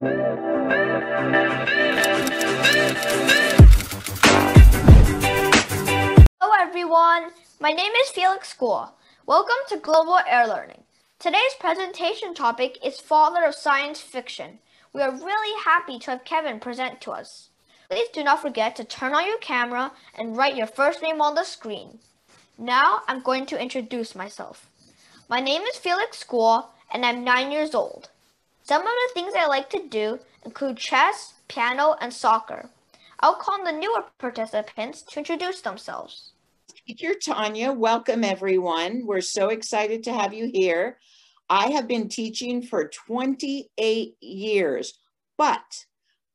Hello everyone, my name is Felix Guo. Welcome to Global AirLearning. Today's presentation topic is Father of Science Fiction. We are really happy to have Kevin present to us. Please do not forget to turn on your camera and write your first name on the screen. Now I'm going to introduce myself. My name is Felix Guo and I'm 9 years old. Some of the things I like to do include chess, piano, and soccer. I'll call on the newer participants to introduce themselves. Teacher Tanya, welcome everyone. We're so excited to have you here. I have been teaching for 28 years, but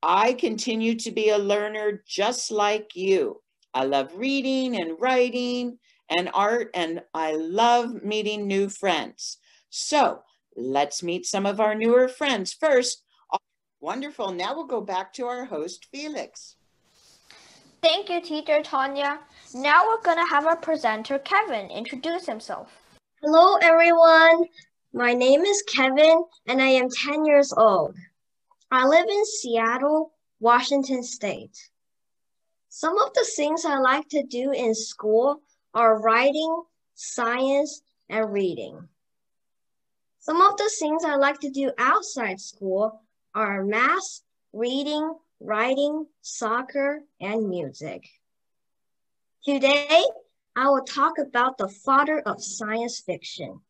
I continue to be a learner just like you. I love reading and writing and art, and I love meeting new friends. So let's meet some of our newer friends. First, wonderful. Now we'll go back to our host, Felix. Thank you, Teacher Tanya. Now we're going to have our presenter, Kevin, introduce himself. Hello, everyone. My name is Kevin, and I am 10 years old. I live in Seattle, Washington State. Some of the things I like to do in school are writing, science, and reading. Some of the things I like to do outside school are math, reading, writing, soccer, and music. Today, I will talk about the father of science fiction.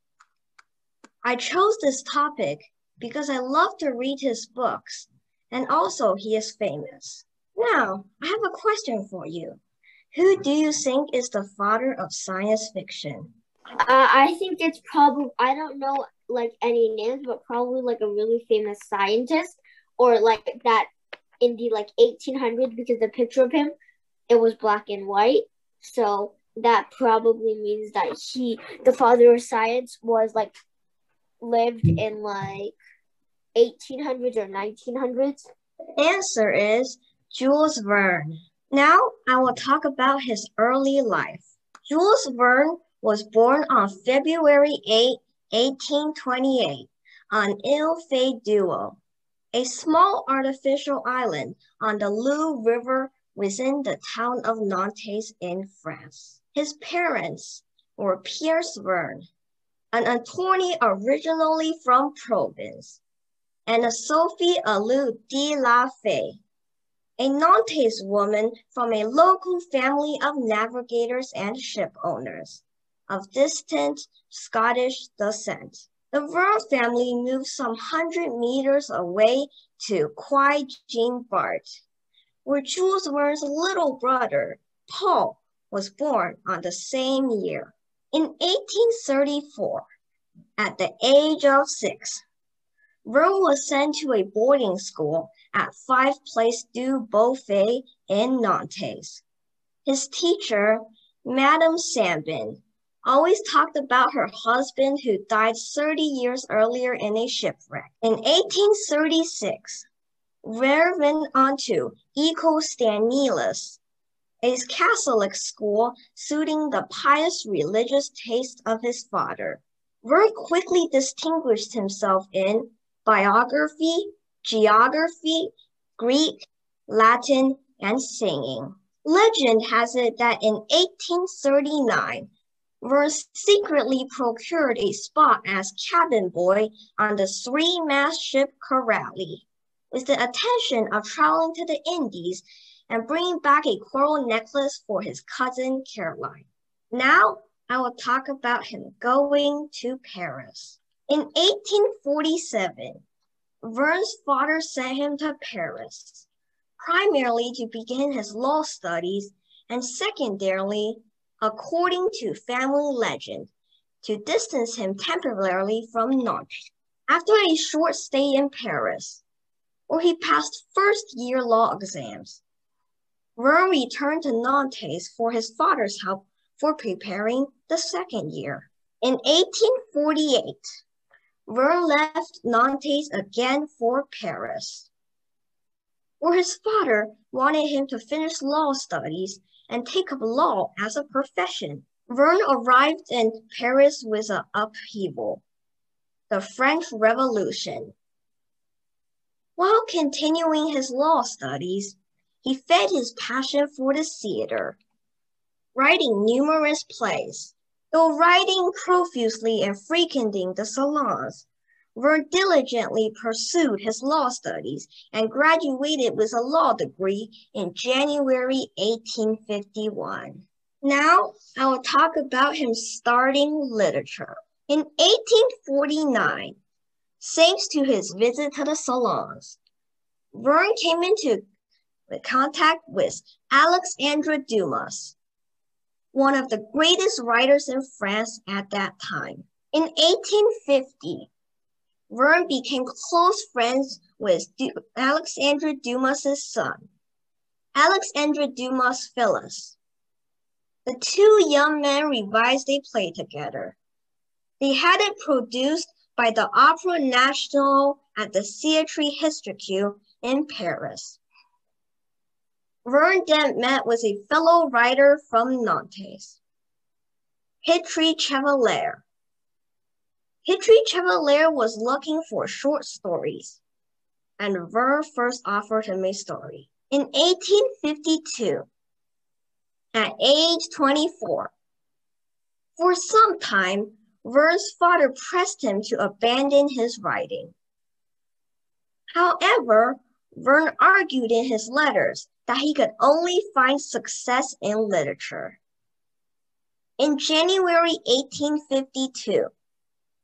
I chose this topic because I love to read his books, and also he is famous. Now, I have a question for you. Who do you think is the father of science fiction? I think it's probably, I don't know like any names, but probably like a really famous scientist, or like that in the like 1800s, because the picture of him, it was black and white. So that probably means that the father of science, was like lived in like 1800s or 1900s. The answer is Jules Verne. Now I will talk about his early life. Jules Verne was born on February 8, 1828 on Ile d'Yeu, a small artificial island on the Loue River within the town of Nantes in France. His parents were Pierre Verne, an attorney originally from Provence, and Sophie Alou de la Fay, a Nantes woman from a local family of navigators and ship owners of distant Scottish descent. The Verne family moved some 100 meters away to Quai-Jean-Bart, where Jules Verne's little brother, Paul, was born on the same year. In 1834, at the age of 6, Verne was sent to a boarding school at 5 Place du Beaufet in Nantes. His teacher, Madame Sambin, always talked about her husband who died 30 years earlier in a shipwreck. In 1836, Verne went on to École Stanislas, a Catholic school suiting the pious religious taste of his father. Verne quickly distinguished himself in biography, geography, Greek, Latin, and singing. Legend has it that in 1839, Verne secretly procured a spot as cabin boy on the 3-mast ship Corrali, with the intention of traveling to the Indies and bringing back a coral necklace for his cousin Caroline. Now, I will talk about him going to Paris. In 1847, Verne's father sent him to Paris, primarily to begin his law studies and secondarily, according to family legend, to distance him temporarily from Nantes. After a short stay in Paris, where he passed first-year law exams, Verne returned to Nantes for his father's help for preparing the second year. In 1848, Verne left Nantes again for Paris, where his father wanted him to finish law studies and take up law as a profession. Verne arrived in Paris with an upheaval, the French Revolution. While continuing his law studies, he fed his passion for the theater, writing numerous plays. Though writing profusely and frequenting the salons, Verne diligently pursued his law studies and graduated with a law degree in January 1851. Now, I will talk about him starting literature. In 1849, thanks to his visit to the salons, Verne came into contact with Alexandre Dumas, one of the greatest writers in France at that time. In 1850, Verne became close friends with Alexandre Dumas' son, Alexandre Dumas Phillis. The two young men revised a play together. They had it produced by the Opéra National at the Théâtre Historique in Paris. Verne then met with a fellow writer from Nantes, Hitry Chevalier. Hitry Chevalier was looking for short stories, and Verne first offered him a story. In 1852, at age 24, for some time, Verne's father pressed him to abandon his writing. However, Verne argued in his letters that he could only find success in literature. In January 1852,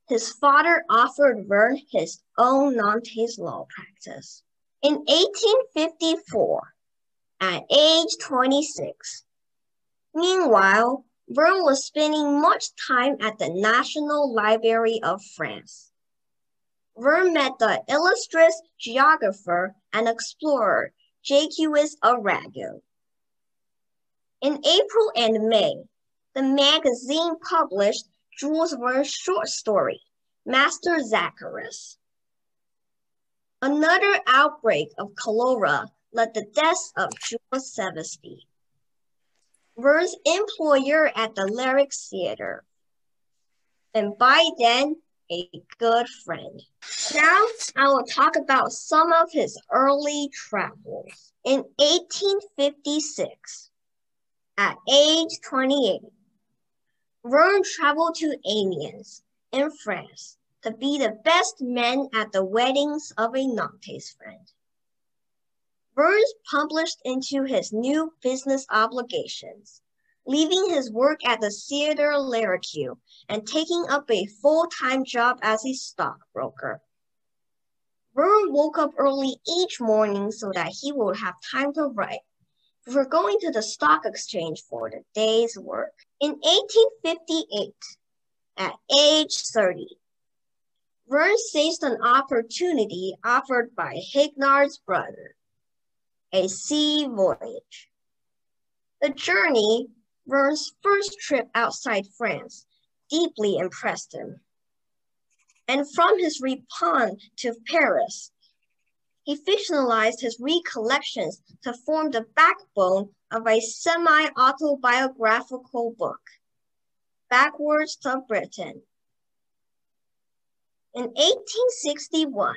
his father offered Verne his own Nantes law practice. In 1854, at age 26, meanwhile, Verne was spending much time at the National Library of France. Verne met the illustrious geographer and explorer Jacques Arago. In April and May, the magazine published Jules Verne's short story, Master Zacchaeus. Another outbreak of cholera led to the death of Jules Sevesty, Verne's employer at the Lyric Theater, and by then, a good friend. Now, I will talk about some of his early travels. In 1856, at age 28, Verne traveled to Amiens in France to be the best man at the weddings of a Nantes friend. Verne published into his new business obligations, leaving his work at the Theatre Lyric and taking up a full-time job as a stockbroker. Verne woke up early each morning so that he would have time to write before going to the stock exchange for the day's work. In 1858, at age 30, Verne seized an opportunity offered by Hignard's brother, a sea voyage. The journey, Verne's first trip outside France, deeply impressed him. And from his return to Paris, he fictionalized his recollections to form the backbone of a semi-autobiographical book, Backwards to Britain. In 1861,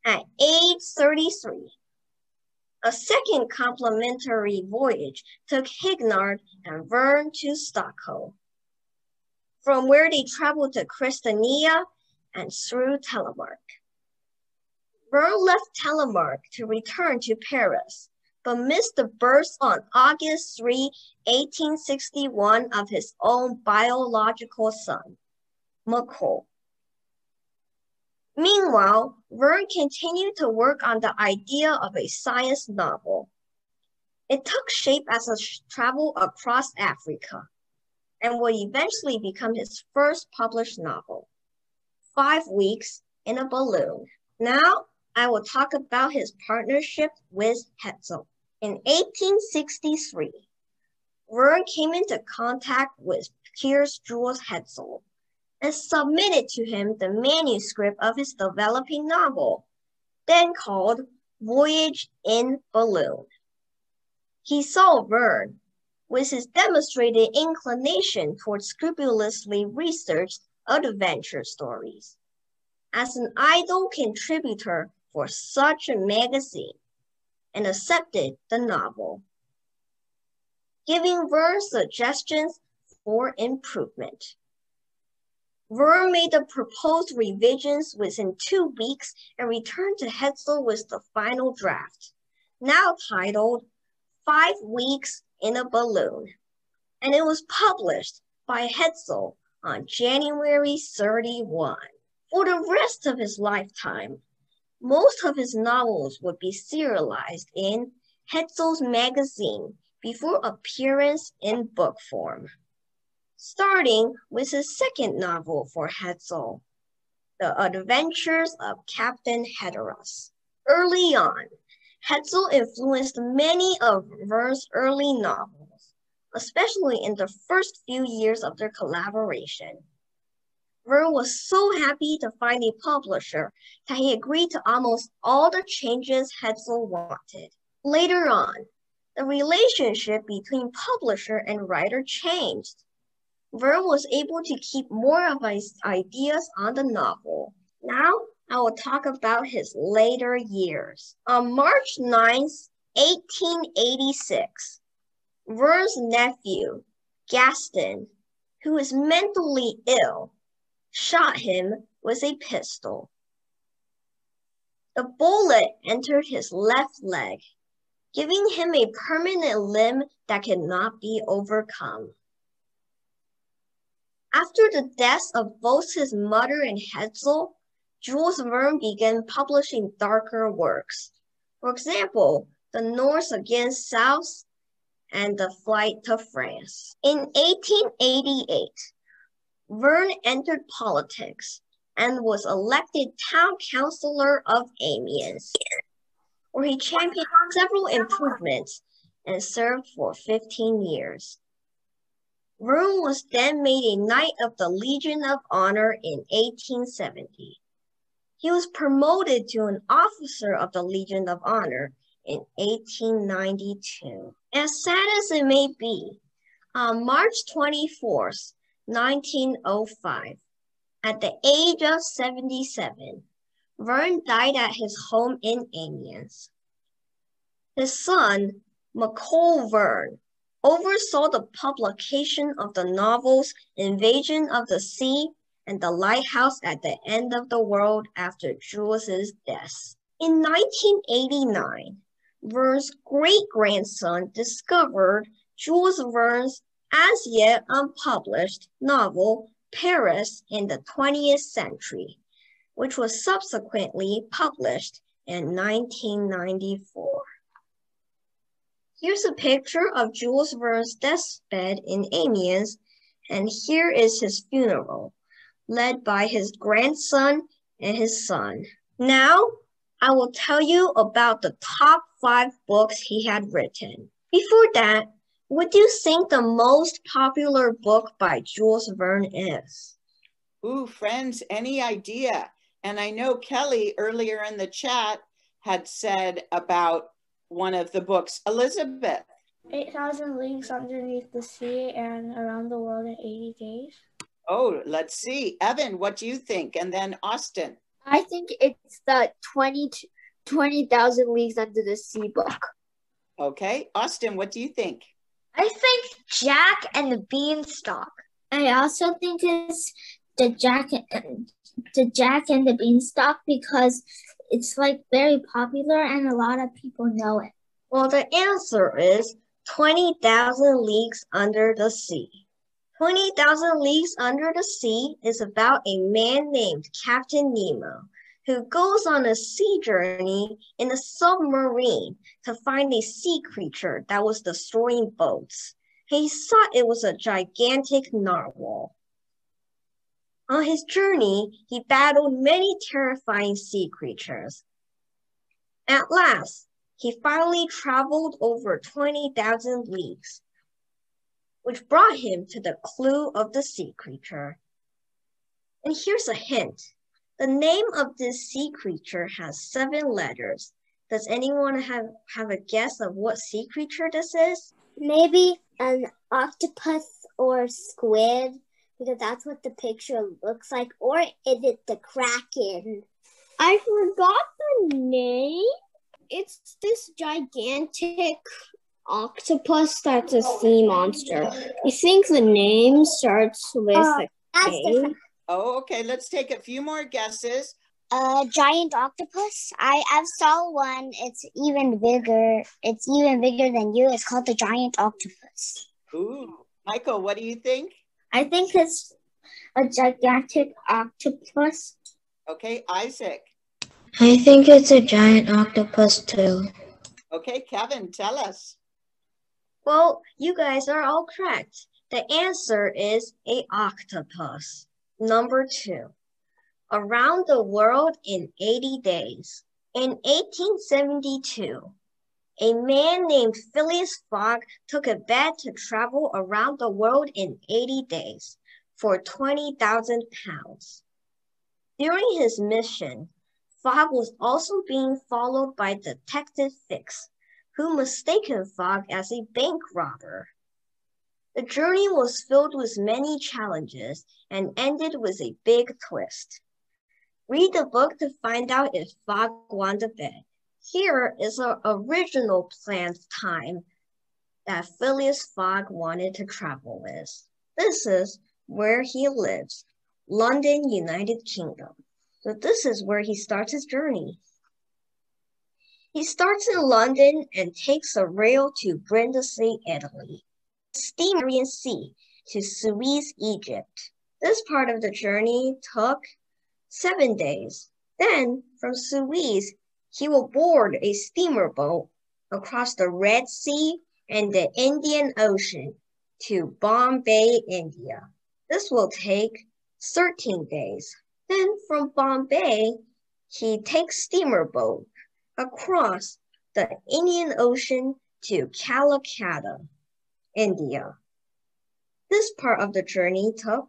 at age 33, a second complimentary voyage took Hignard and Verne to Stockholm, from where they traveled to Christiania and through Telemark. Verne left Telemark to return to Paris, but missed the birth on August 3, 1861 of his own biological son, Macaulay. Meanwhile, Verne continued to work on the idea of a science novel. It took shape as a travel across Africa and would eventually become his first published novel, 5 Weeks in a Balloon. Now, I will talk about his partnership with Hetzel. In 1863, Verne came into contact with Piers Jules Hetzel and submitted to him the manuscript of his developing novel, then called Voyage in Balloon. He saw Verne, with his demonstrated inclination towards scrupulously researched adventure stories, as an idle contributor for such a magazine and accepted the novel, giving Verne suggestions for improvement. Verne made the proposed revisions within 2 weeks and returned to Hetzel with the final draft, now titled 5 Weeks in a Balloon, and it was published by Hetzel on January 31. For the rest of his lifetime, most of his novels would be serialized in Hetzel's magazine before appearance in book form, starting with his second novel for Hetzel, The Adventures of Captain Hatteras. Early on, Hetzel influenced many of Verne's early novels, especially in the first few years of their collaboration. Verne was so happy to find a publisher that he agreed to almost all the changes Hetzel wanted. Later on, the relationship between publisher and writer changed. Verne was able to keep more of his ideas on the novel. Now, I will talk about his later years. On March 9th, 1886, Verne's nephew, Gaston, who is mentally ill, shot him with a pistol. The bullet entered his left leg, giving him a permanent limb that cannot be overcome. After the deaths of both his mother and Hetzel, Jules Verne began publishing darker works. For example, The North Against South and The Flight to France. In 1888, Verne entered politics and was elected town councillor of Amiens, where he championed several improvements and served for 15 years. Verne was then made a Knight of the Legion of Honor in 1870. He was promoted to an officer of the Legion of Honor in 1892. As sad as it may be, on March 24th, 1905, at the age of 77, Verne died at his home in Amiens. His son, Macaulay Verne, oversaw the publication of the novels Invasion of the Sea and The Lighthouse at the End of the World after Jules' death. In 1989, Verne's great-grandson discovered Jules Verne's as yet unpublished novel Paris in the 20th Century, which was subsequently published in 1994. Here's a picture of Jules Verne's deathbed in Amiens, and here is his funeral, led by his grandson and his son. Now, I will tell you about the top 5 books he had written. Before that, what do you think the most popular book by Jules Verne is? Ooh, friends, any idea? And I know Kelly earlier in the chat had said about one of the books. Elizabeth? 8,000 Leagues Underneath the Sea and Around the World in 80 Days. Oh, let's see. Evan, what do you think? And then Austin. I think it's the 20,000 Leagues Under the Sea book. Okay. Austin, what do you think? I think Jack and the Beanstalk. I also think it's the Jack and the Beanstalk because it's like very popular and a lot of people know it. Well, the answer is 20,000 Leagues Under the Sea. 20,000 Leagues Under the Sea is about a man named Captain Nemo who goes on a sea journey in a submarine to find a sea creature that was destroying boats. He thought it was a gigantic narwhal. On his journey, he battled many terrifying sea creatures. At last, he finally traveled over 20,000 leagues, which brought him to the clue of the sea creature. And here's a hint. The name of this sea creature has 7 letters. Does anyone have a guess of what sea creature this is? Maybe an octopus or squid because that's what the picture looks like, or is it the Kraken? I forgot the name. It's this gigantic octopus that's a sea monster. I think the name starts with a K. Oh, okay. Let's take a few more guesses. Giant octopus. I've saw one. It's even bigger. It's even bigger than you. It's called the giant octopus. Ooh, Michael, what do you think? I think it's a gigantic octopus. Okay, Isaac. I think it's a giant octopus too. Okay, Kevin, tell us. Well, you guys are all correct. The answer is a octopus. Number 2. Around the world in 80 days. In 1872, a man named Phileas Fogg took a bet to travel around the world in 80 days for 20,000 pounds. During his mission, Fogg was also being followed by Detective Fix, who mistaken Fogg as a bank robber. The journey was filled with many challenges and ended with a big twist. Read the book to find out if Fogg won the bet. Here is an original planned time that Phileas Fogg wanted to travel with. This is where he lives, London, United Kingdom. So this is where he starts his journey. He starts in London and takes a rail to Brindisi, Italy, steamer Sea to Suez, Egypt. This part of the journey took 7 days. Then, from Suez, he will board a steamer boat across the Red Sea and the Indian Ocean to Bombay, India. This will take 13 days. Then, from Bombay, he takes steamer boat across the Indian Ocean to Calcutta, India. This part of the journey took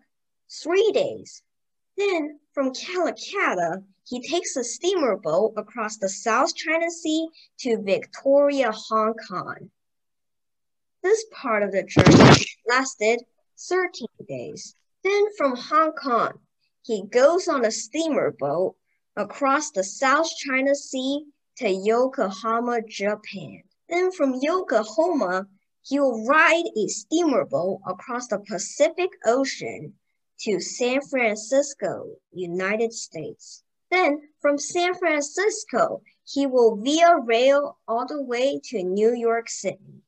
3 days. Then, from Calcutta, he takes a steamer boat across the South China Sea to Victoria, Hong Kong. This part of the journey lasted 13 days. Then, from Hong Kong, he goes on a steamer boat across the South China Sea to Yokohama, Japan. Then from Yokohama, he will ride a steamer boat across the Pacific Ocean to San Francisco, United States. Then from San Francisco, he will via rail all the way to New York City.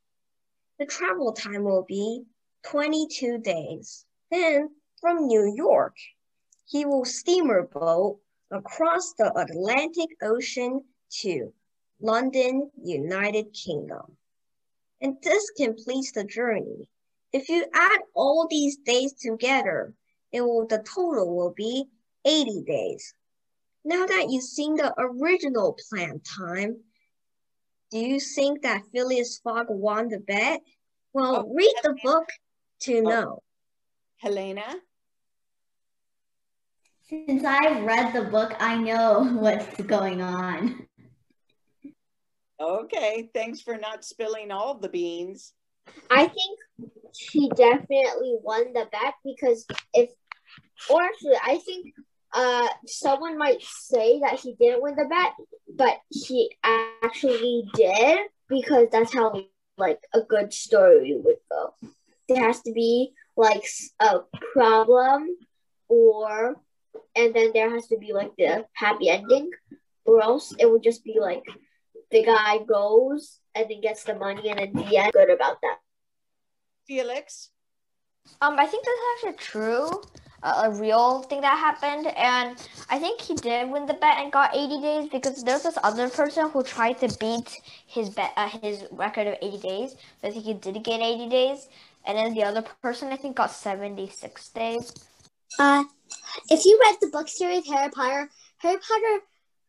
The travel time will be 22 days. Then from New York, he will steamer boat across the Atlantic Ocean to London, United Kingdom. And this completes the journey. If you add all these days together, the total will be 80 days. Now that you've seen the original planned time, do you think that Phileas Fogg won the bet? Well, read the book to know. Helena? Since I've read the book, I know what's going on. Okay, thanks for not spilling all the beans. I think he definitely won the bet because I think someone might say that he didn't win the bet, but he actually did because that's how like a good story would go. There has to be like a problem and then there has to be like the happy ending, or else it would just be like the guy goes and then gets the money and then the end. Good about that. Felix? I think that's actually true, a real thing that happened, and I think he did win the bet and got 80 days because there's this other person who tried to beat his his record of 80 days. I think he did get 80 days, and then the other person I think got 76 days. If you read the book series Harry Potter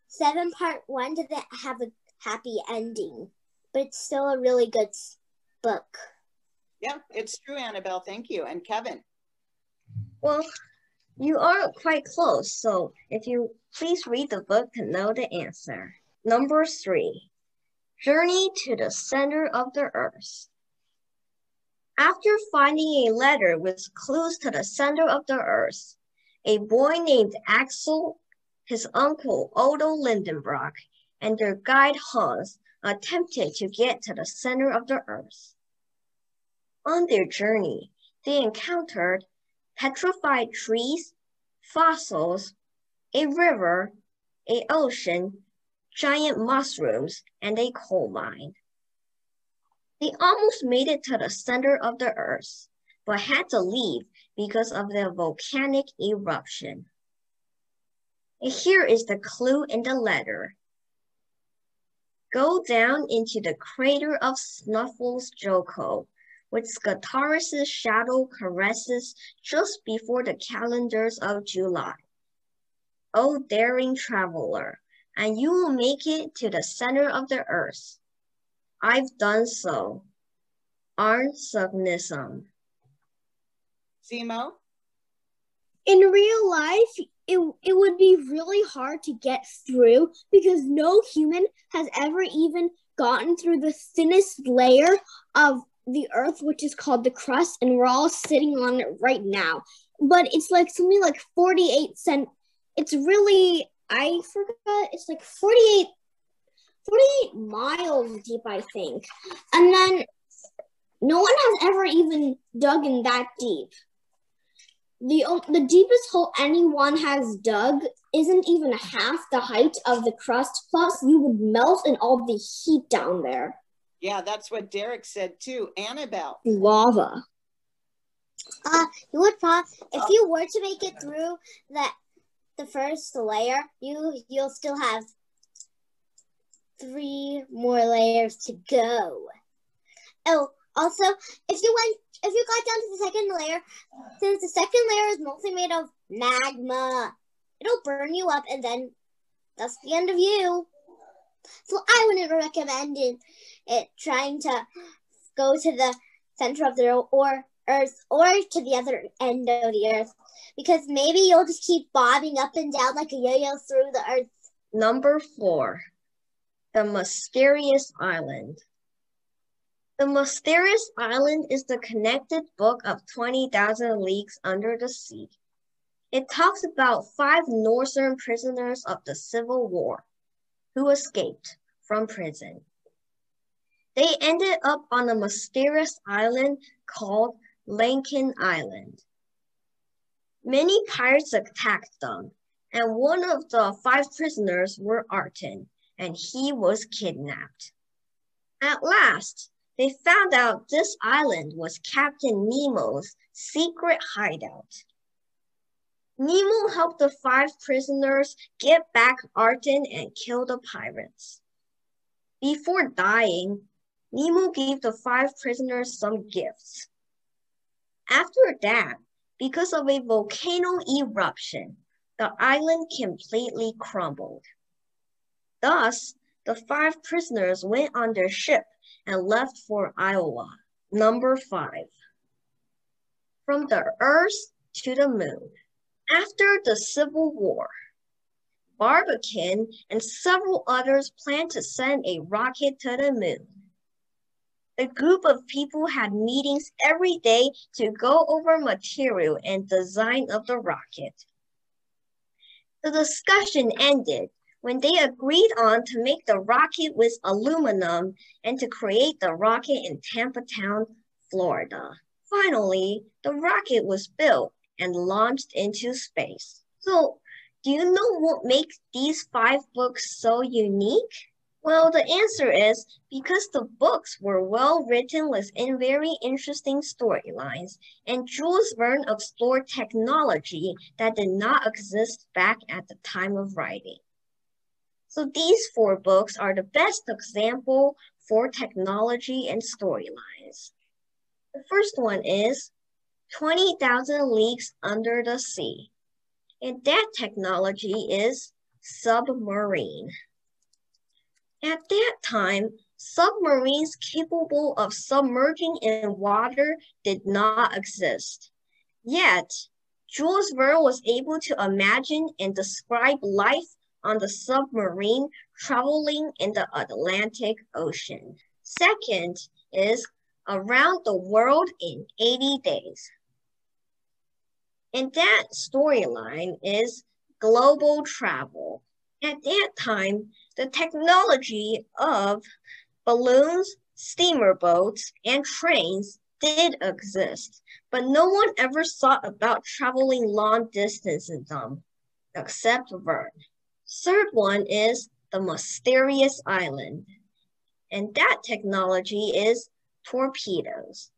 7 Part 1 doesn't have a happy ending, but it's still a really good book. Yeah, it's true, Annabelle. Thank you. And Kevin? Well, you are quite close, so if you please read the book to know the answer. Number 3, Journey to the Center of the Earth. After finding a letter with clues to the center of the Earth, a boy named Axel, his uncle Otto Lindenbrock, and their guide Hans attempted to get to the center of the Earth. On their journey, they encountered petrified trees, fossils, a river, an ocean, giant mushrooms, and a coal mine. They almost made it to the center of the Earth, but had to leave because of the volcanic eruption. And here is the clue in the letter. Go down into the crater of Snuffles Joko, which guitarist's shadow caresses just before the calendars of July. O daring traveler, and you will make it to the center of the Earth. I've done so. Arn Sugnism. Simo? In real life, it would be really hard to get through because no human has ever even gotten through the thinnest layer of the Earth, which is called the crust, and we're all sitting on it right now. But it's like something like 48 cent. It's really, I forgot, it's like 48 miles deep, I think. And then no one has ever even dug in that deep. The deepest hole anyone has dug isn't even half the height of the crust, plus you would melt in all the heat down there. Yeah, that's what Derek said too. Annabelle. Lava. You would probably, if you were to make it through the first layer, you'll still have 3 more layers to go. Oh, also, if you got down to the second layer, since the second layer is mostly made of magma, it'll burn you up, and then that's the end of you. So I wouldn't recommend it trying to go to the center of the Earth or to the other end of the Earth, because maybe you'll just keep bobbing up and down like a yo-yo through the Earth. Number 4, the Mysterious Island. The Mysterious Island is the connected book of 20,000 Leagues Under the Sea. It talks about 5 Northern prisoners of the Civil War who escaped from prison. They ended up on a mysterious island called Lincoln Island. Many pirates attacked them, and one of the 5 prisoners were Arton, and he was kidnapped. At last, they found out this island was Captain Nemo's secret hideout. Nemo helped the 5 prisoners get back Arton and kill the pirates. Before dying, Nemo gave the 5 prisoners some gifts. After that, because of a volcano eruption, the island completely crumbled. Thus, the 5 prisoners went on their ship and left for Iowa. Number 5. From the Earth to the Moon. After the Civil War, Barbicane and several others planned to send a rocket to the moon. The group of people had meetings every day to go over material and design of the rocket. The discussion ended when they agreed on to make the rocket with aluminum and to create the rocket in Tampa Town, Florida. Finally, the rocket was built and launched into space. So, do you know what makes these 5 books so unique? Well, the answer is because the books were well written with very interesting storylines, and Jules Verne explored technology that did not exist back at the time of writing. So these 4 books are the best example for technology and storylines. The first one is 20,000 Leagues Under the Sea, and that technology is submarine. At that time, submarines capable of submerging in water did not exist. Yet, Jules Verne was able to imagine and describe life on the submarine traveling in the Atlantic Ocean. Second is around the world in 80 days. And that storyline is global travel. At that time, the technology of balloons, steamer boats, and trains did exist, but no one ever thought about traveling long distances in them, except Vern. Third one is the mysterious island, and that technology is torpedoes.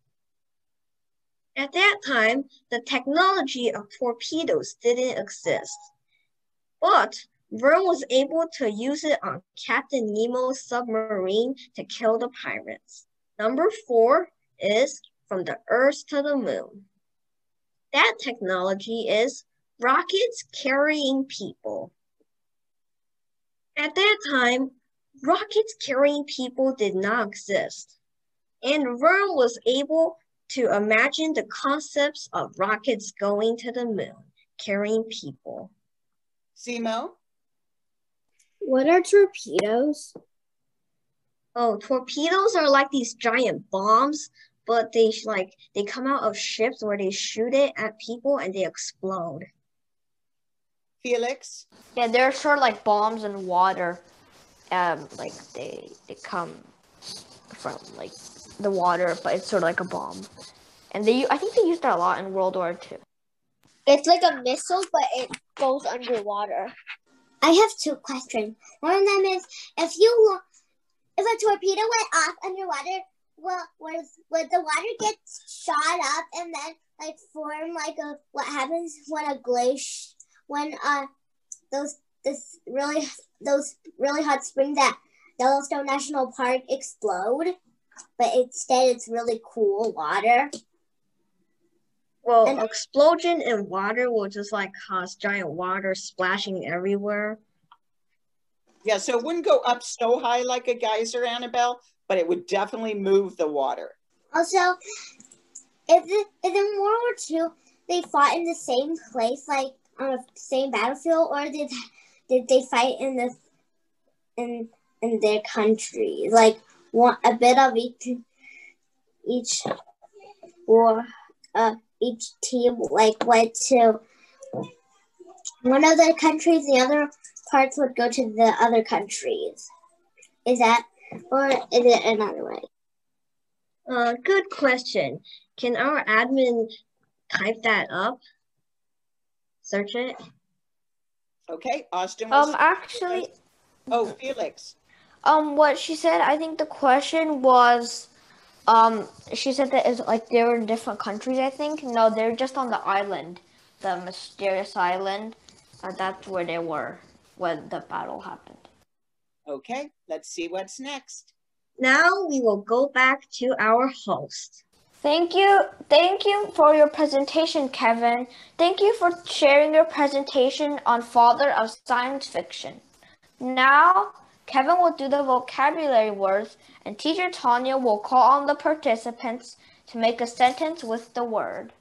At that time, the technology of torpedoes didn't exist, but Vern was able to use it on Captain Nemo's submarine to kill the pirates. Number 4 is from the Earth to the moon. That technology is rockets carrying people. At that time, rockets carrying people did not exist, and Vern was able to imagine the concepts of rockets going to the moon, carrying people. Simo? What are torpedoes? Oh, torpedoes are like these giant bombs, but they come out of ships where they shoot it at people and they explode. Felix? Yeah, they're sort of like bombs in water. Like they come from like the water, but it's sort of like a bomb. And I think they used that a lot in World War II. It's like a missile, but it goes underwater. I have 2 questions. One of them is, if a torpedo went off underwater, would the water get shot up and then like form like what happens when a glacier, when those really hot springs at Yellowstone National Park explode, but instead it's really cool water? Well, explosion in water will just like cause giant water splashing everywhere. Yeah, so it wouldn't go up so high like a geyser, Annabelle, but it would definitely move the water. Also, if in World War II they fought in the same place, like on the same battlefield, or did they fight in their country, like a bit of each war? Each team like went to one of the countries, the other parts would go to the other countries. Is that, or is it another way? Good question. Can our admin type that up? Search it. Okay, Austin. Actually. Oh, Felix. What she said, I think the question was, she said that it's like they were in different countries, I think. No, they're just on the island, the mysterious island. That's where they were when the battle happened. Okay, let's see what's next. Now we will go back to our host. Thank you for your presentation, Kevin. Thank you for sharing your presentation on Father of Science Fiction. Now, Kevin will do the vocabulary words, and teacher Tanya will call on the participants to make a sentence with the word.